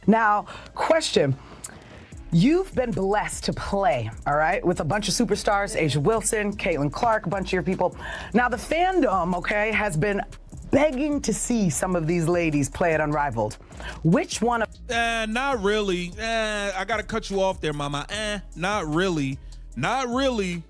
Now, question. You've been blessed to play, all right, with a bunch of superstars, A'ja Wilson, Caitlin Clark, a bunch of your people. Now, the fandom, okay, has been begging to see some of these ladies play at Unrivaled. Which one of... Not really. I got to cut you off there, mama. Not really. Not really.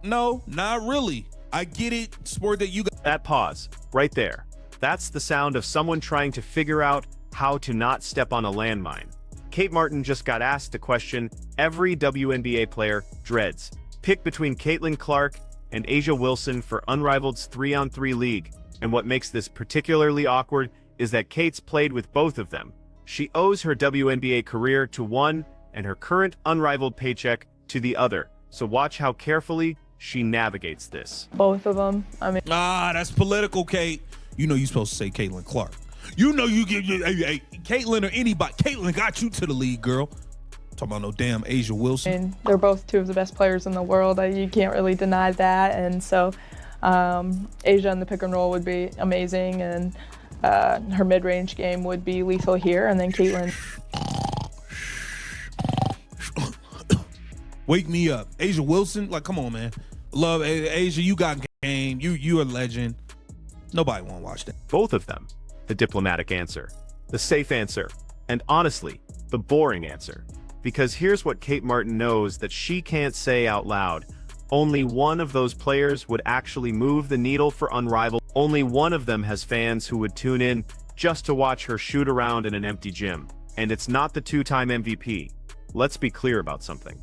No, not really. I get it. Sport that you got. That pause, right there. That's the sound of someone trying to figure out how to not step on a landmine. Kate Martin just got asked the question every WNBA player dreads. Pick between Caitlin Clark and A'ja Wilson for Unrivaled's 3-on-3 league. And what makes this particularly awkward is that Kate's played with both of them. She owes her WNBA career to one and her current Unrivaled paycheck to the other. So watch how carefully she navigates this. Both of them. I mean, that's political, Kate. You know you're supposed to say Caitlin Clark. You know you get hey, Caitlin or anybody. Caitlin got you to the league, girl. Talking about no damn A'ja Wilson. And they're both two of the best players in the world. You can't really deny that. And so A'ja in the pick and roll would be amazing, and her mid-range game would be lethal here. And then Caitlin. Wake me up. A'ja Wilson, like, come on, man. Love A'ja, you got game. You a legend. Nobody won't watch that. Both of them. The diplomatic answer, the safe answer, and honestly, the boring answer. Because here's what Kate Martin knows that she can't say out loud. Only one of those players would actually move the needle for Unrivaled. Only one of them has fans who would tune in just to watch her shoot around in an empty gym. And it's not the two-time MVP. Let's be clear about something.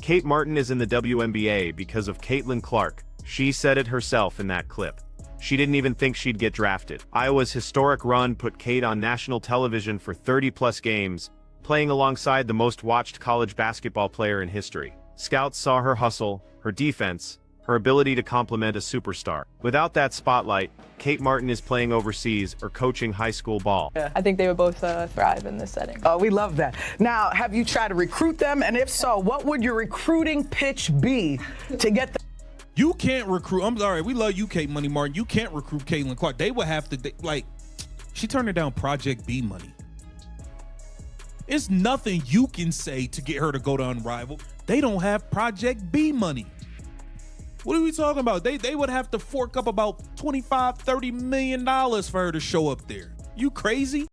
Kate Martin is in the WNBA because of Caitlin Clark. She said it herself in that clip. She didn't even think she'd get drafted. Iowa's historic run put Kate on national television for 30-plus games, playing alongside the most-watched college basketball player in history. Scouts saw her hustle, her defense, her ability to complement a superstar. Without that spotlight, Kate Martin is playing overseas or coaching high school ball. I think they would both thrive in this setting. Oh, we love that. Now, have you tried to recruit them? And if so, what would your recruiting pitch be to get them? You can't recruit. I'm sorry. We love you, Kate Money Martin. You can't recruit Caitlin Clark. They would have to, she turned down Project B money. It's nothing you can say to get her to go to Unrivaled. They don't have Project B money. What are we talking about? They would have to fork up about $25-30 million for her to show up there. You crazy?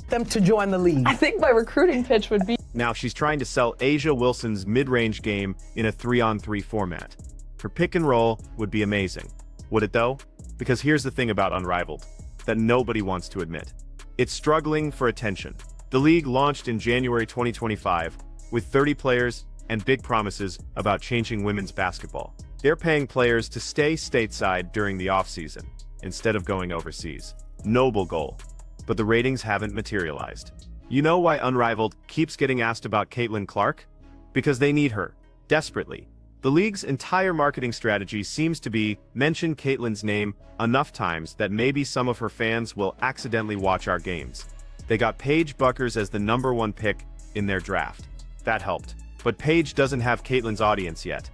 Them to join the league. I think my recruiting pitch would be. Now she's trying to sell A'ja Wilson's mid-range game in a 3-on-3 format. Her pick and roll would be amazing. Would it though? Because here's the thing about Unrivaled that nobody wants to admit. It's struggling for attention. The league launched in January 2025 with 30 players and big promises about changing women's basketball. They're paying players to stay stateside during the offseason instead of going overseas. Noble goal, but the ratings haven't materialized. You know why Unrivaled keeps getting asked about Caitlin Clark? Because they need her, desperately. The league's entire marketing strategy seems to be mention Caitlin's name enough times that maybe some of her fans will accidentally watch our games. They got Paige Buckers as the #1 pick in their draft. That helped. But Paige doesn't have Caitlin's audience yet.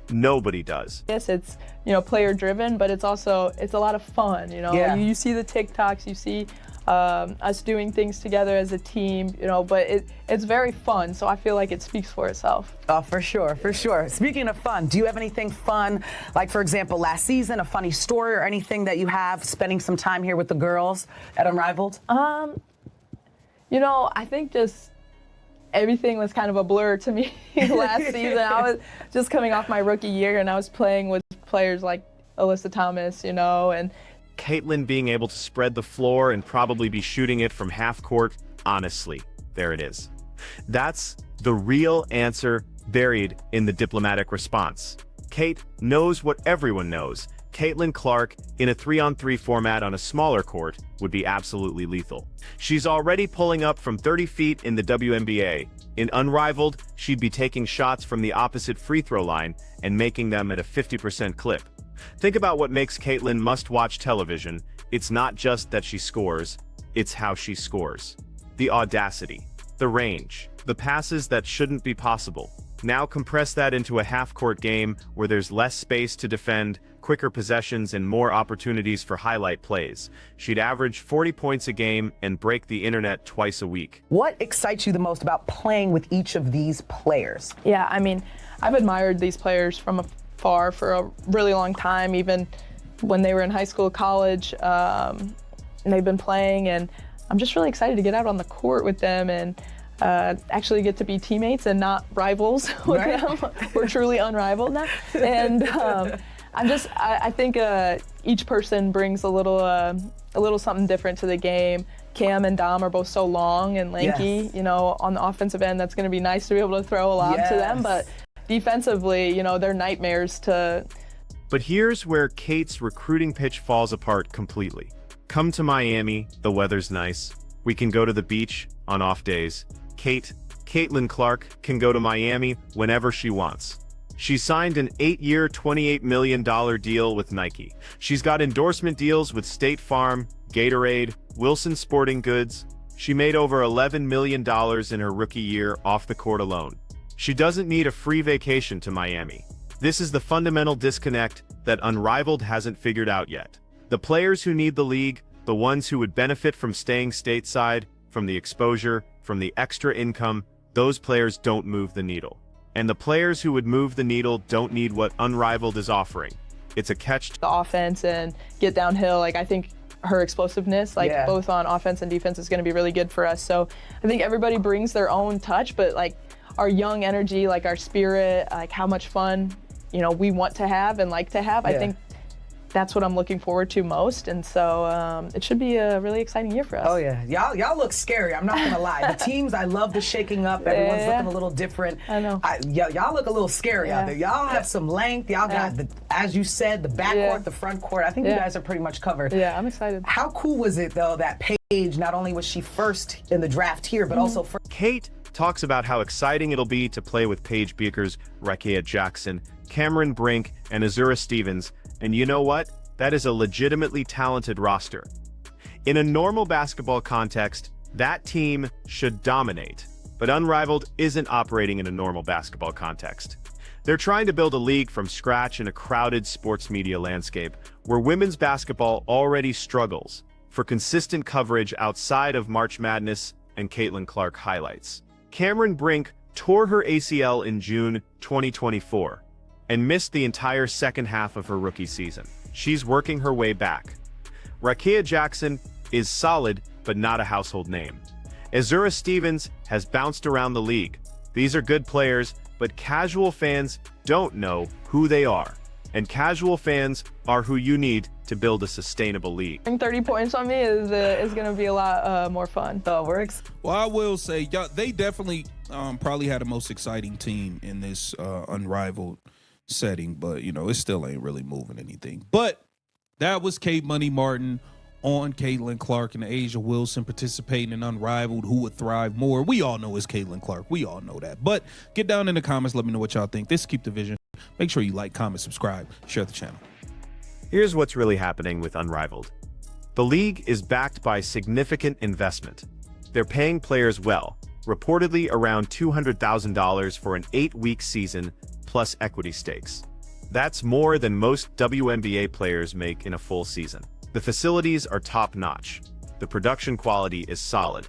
Nobody does. Yes, it's, player driven, but it's a lot of fun, Yeah. You see the TikToks, you see us doing things together as a team, but it's very fun, so I feel like it speaks for itself. Oh, for sure, for sure. Speaking of fun, do you have anything fun, like for example, last season, a funny story or anything that you have spending some time here with the girls at Unrivaled? I think just everything was kind of a blur to me last season. I was just coming off my rookie year, and I was playing with players like Alyssa Thomas, and Caitlin being able to spread the floor and probably be shooting it from half court, honestly, there it is. That's the real answer buried in the diplomatic response. Kate knows what everyone knows. Caitlin Clark in a 3-on-3 format on a smaller court would be absolutely lethal. She's already pulling up from 30 feet in the WNBA. In Unrivaled, she'd be taking shots from the opposite free throw line and making them at a 50% clip. Think about what makes Caitlin must-watch television. It's not just that she scores, it's how she scores. The audacity, the range, the passes that shouldn't be possible. Now compress that into a half-court game where there's less space to defend, quicker possessions, and more opportunities for highlight plays. She'd average 40 points a game and break the internet twice a week. What excites you the most about playing with each of these players? Yeah, I mean, I've admired these players from afar for a really long time, even when they were in high school, college, and they've been playing, and I'm just really excited to get out on the court with them and actually get to be teammates and not rivals with them. We're truly unrivaled now. And I think each person brings a little something different to the game. Cam and Dom are both so long and lanky. Yes. You know, on the offensive end, that's going to be nice to be able to throw a lob to them. But defensively, you know, they're nightmares to. But here's where Kate's recruiting pitch falls apart completely. Come to Miami, the weather's nice. We can go to the beach on off days. Caitlin Clark can go to Miami whenever she wants. She signed an 8-year, $28 million deal with Nike. She's got endorsement deals with State Farm, Gatorade, Wilson Sporting Goods. She made over $11 million in her rookie year off the court alone. She doesn't need a free vacation to Miami. This is the fundamental disconnect that Unrivaled hasn't figured out yet. The players who need the league, the ones who would benefit from staying stateside, from the exposure, from the extra income, those players don't move the needle. And the players who would move the needle don't need what Unrivaled is offering. It's a catch. The offense and get downhill, like I think her explosiveness, both on offense and defense, is going to be really good for us. So I think everybody brings their own touch, but like our young energy, like our spirit, like how much fun, you know, we want to have and like to have. I think that's what I'm looking forward to most, and so it should be a really exciting year for us. Oh yeah, y'all look scary. I'm not gonna lie. The teams, I love the shaking up. Everyone's looking a little different. I know. Y'all look a little scary out there. Y'all have some length. Y'all got as you said, the back court, the front court. I think you guys are pretty much covered. Yeah, I'm excited. How cool was it though that Paige? Not only was she first in the draft here, but also first. Kate talks about how exciting it'll be to play with Paige Beekers, Rakia Jackson, Cameron Brink, and Azura Stevens. And you know what? That is a legitimately talented roster. In a normal basketball context, that team should dominate. But Unrivaled isn't operating in a normal basketball context. They're trying to build a league from scratch in a crowded sports media landscape where women's basketball already struggles for consistent coverage outside of March Madness and Caitlin Clark highlights. Cameron Brink tore her ACL in June 2024 and missed the entire second half of her rookie season. She's working her way back. Rakia Jackson is solid, but not a household name. Azura Stevens has bounced around the league. These are good players, but casual fans don't know who they are. And casual fans are who you need to build a sustainable league. 30 points on me is going to be a lot more fun. So well, I will say, they definitely probably had the most exciting team in this Unrivaled setting, but you know, it still ain't really moving anything. But that was Kate Money Martin on Caitlin Clark and Asia Wilson participating in Unrivaled. Who would thrive more? We all know it's Caitlin Clark. We all know that. But get down in the comments. Let me know what y'all think. This is Keep the Vision. Make sure you like, comment, subscribe, share the channel. Here's what's really happening with Unrivaled. The league is backed by significant investment. They're paying players well, reportedly around $200,000 for an 8-week season plus equity stakes. That's more than most WNBA players make in a full season. The facilities are top-notch. The production quality is solid.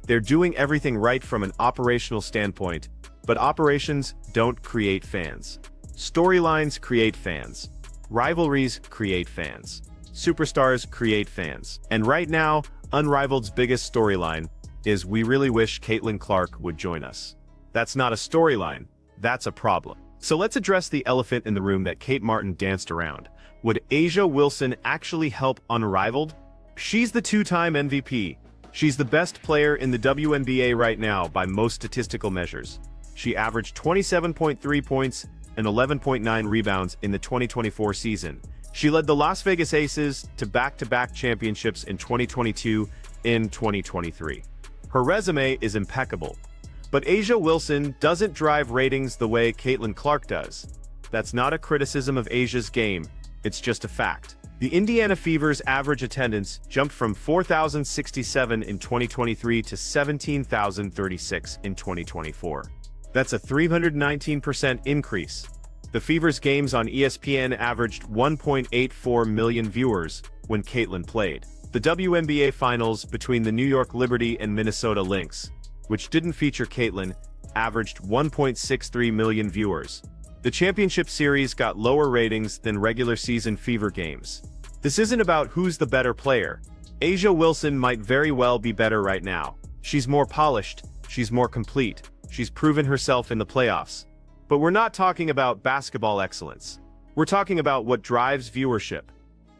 They're doing everything right from an operational standpoint, but operations don't create fans. Storylines create fans. Rivalries create fans. Superstars create fans. And right now, Unrivaled's biggest storyline is we really wish Caitlin Clark would join us. That's not a storyline, that's a problem. So let's address the elephant in the room that Kate Martin danced around. Would Asia Wilson actually help Unrivaled? She's the 2-time MVP. She's the best player in the WNBA right now by most statistical measures. She averaged 27.3 points and 11.9 rebounds in the 2024 season. She led the Las Vegas Aces to back-to-back championships in 2022 and 2023. Her resume is impeccable. But Asia Wilson doesn't drive ratings the way Caitlin Clark does. That's not a criticism of Asia's game, it's just a fact. The Indiana Fever's average attendance jumped from 4,067 in 2023 to 17,036 in 2024. That's a 319% increase. The Fever's games on ESPN averaged 1.84 million viewers when Caitlin played. The WNBA Finals between the New York Liberty and Minnesota Lynx, which didn't feature Caitlin, averaged 1.63 million viewers. The championship series got lower ratings than regular season Fever games. This isn't about who's the better player. A'ja Wilson might very well be better right now. She's more polished, she's more complete, she's proven herself in the playoffs. But we're not talking about basketball excellence. We're talking about what drives viewership.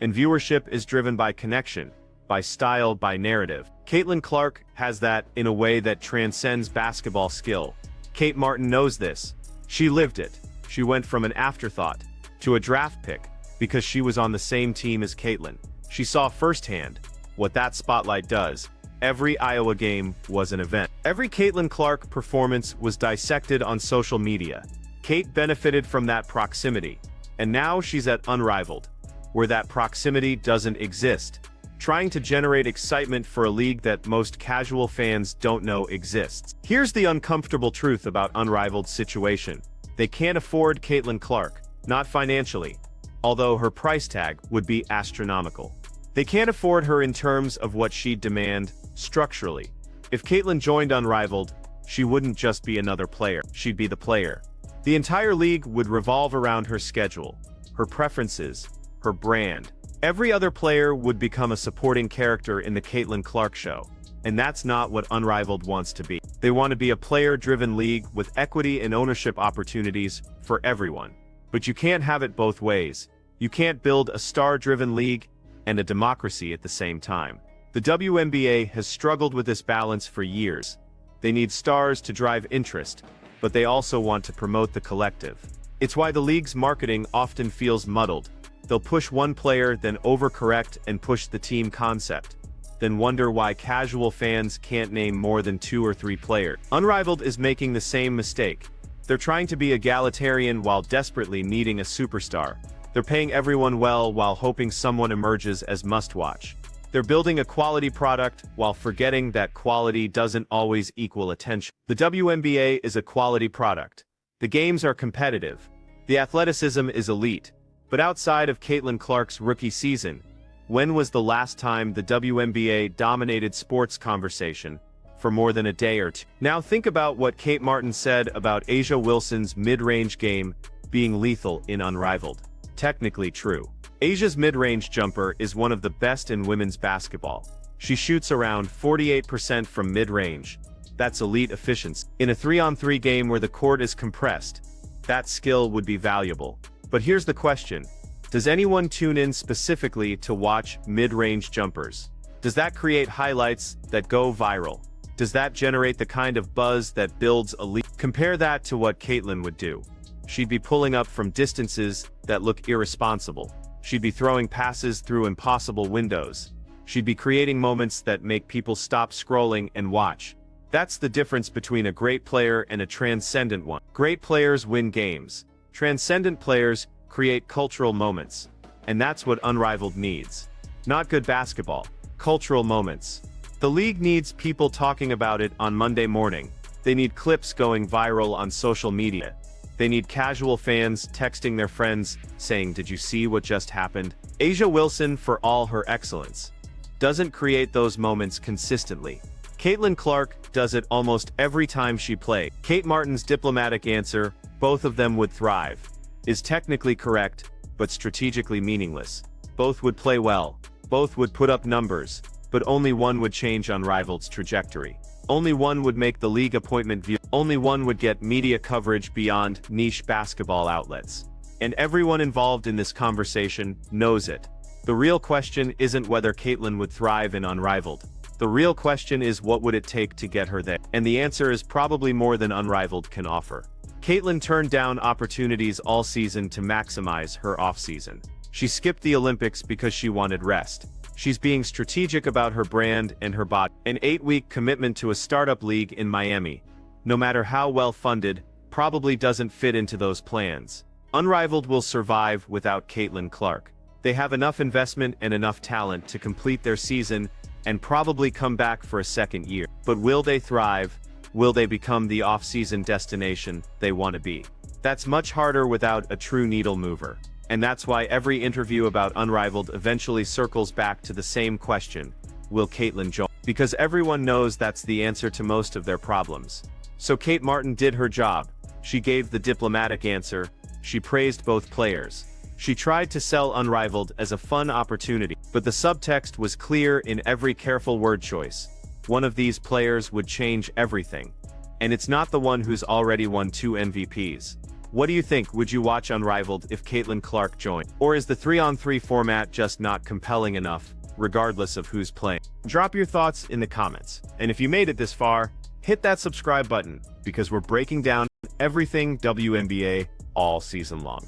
And viewership is driven by connection, by style, by narrative. Caitlin Clark has that in a way that transcends basketball skill. Kate Martin knows this. She lived it. She went from an afterthought to a draft pick because she was on the same team as Caitlin. She saw firsthand what that spotlight does. Every Iowa game was an event. Every Caitlin Clark performance was dissected on social media. Kate benefited from that proximity, and now she's at Unrivaled, where that proximity doesn't exist, trying to generate excitement for a league that most casual fans don't know exists. Here's the uncomfortable truth about Unrivaled's situation. They can't afford Caitlin Clark, not financially, although her price tag would be astronomical. They can't afford her in terms of what she'd demand structurally. If Caitlin joined Unrivaled, she wouldn't just be another player, she'd be the player. The entire league would revolve around her schedule, her preferences, her brand. Every other player would become a supporting character in the Caitlin Clark show, and that's not what Unrivaled wants to be. They want to be a player-driven league with equity and ownership opportunities for everyone. But you can't have it both ways. You can't build a star-driven league and a democracy at the same time. The WNBA has struggled with this balance for years. They need stars to drive interest, but they also want to promote the collective. It's why the league's marketing often feels muddled. They'll push one player, then overcorrect and push the team concept, then wonder why casual fans can't name more than 2 or 3 players. Unrivaled is making the same mistake. They're trying to be egalitarian while desperately needing a superstar. They're paying everyone well while hoping someone emerges as must-watch. They're building a quality product while forgetting that quality doesn't always equal attention. The WNBA is a quality product. The games are competitive. The athleticism is elite. But outside of Caitlin Clark's rookie season, when was the last time the WNBA dominated sports conversation for more than a day or two? Now think about what Kate Martin said about A'ja Wilson's mid-range game being lethal in Unrivaled. Technically true. A'ja's mid-range jumper is one of the best in women's basketball. She shoots around 48% from mid-range. That's elite efficiency. In a 3-on-3 game where the court is compressed, that skill would be valuable. But here's the question. Does anyone tune in specifically to watch mid-range jumpers? Does that create highlights that go viral? Does that generate the kind of buzz that builds a league? Compare that to what Caitlin would do. She'd be pulling up from distances that look irresponsible. She'd be throwing passes through impossible windows. She'd be creating moments that make people stop scrolling and watch. That's the difference between a great player and a transcendent one. Great players win games. Transcendent players create cultural moments. And that's what Unrivaled needs. Not good basketball. Cultural moments. The league needs people talking about it on Monday morning. They need clips going viral on social media. They need casual fans texting their friends saying, "Did you see what just happened?" A'ja Wilson, for all her excellence, doesn't create those moments consistently. Caitlin Clark does it almost every time she plays. Kate Martin's diplomatic answer, "Both of them would thrive," is technically correct, but strategically meaningless. Both would play well. Both would put up numbers, but only one would change Unrivaled's trajectory. Only one would make the league appointment view. Only one would get media coverage beyond niche basketball outlets. And everyone involved in this conversation knows it. The real question isn't whether Caitlin would thrive in Unrivaled. The real question is what would it take to get her there? And the answer is probably more than Unrivaled can offer. Caitlin turned down opportunities all season to maximize her offseason. She skipped the Olympics because she wanted rest. She's being strategic about her brand and her body. An 8-week commitment to a startup league in Miami, no matter how well funded, probably doesn't fit into those plans. Unrivaled will survive without Caitlin Clark. They have enough investment and enough talent to complete their season and probably come back for a second year. But will they thrive? Will they become the off-season destination they want to be? That's much harder without a true needle mover. And that's why every interview about Unrivaled eventually circles back to the same question: will Caitlyn join? Because everyone knows that's the answer to most of their problems. So Kate Martin did her job. She gave the diplomatic answer. She praised both players. She tried to sell Unrivaled as a fun opportunity, but the subtext was clear in every careful word choice. One of these players would change everything. And it's not the one who's already won 2 MVPs. What do you think? Would you watch Unrivaled if Caitlyn Clark joined? Or is the 3-on-3 format just not compelling enough, regardless of who's playing? Drop your thoughts in the comments. And if you made it this far, hit that subscribe button, because we're breaking down everything WNBA all season long.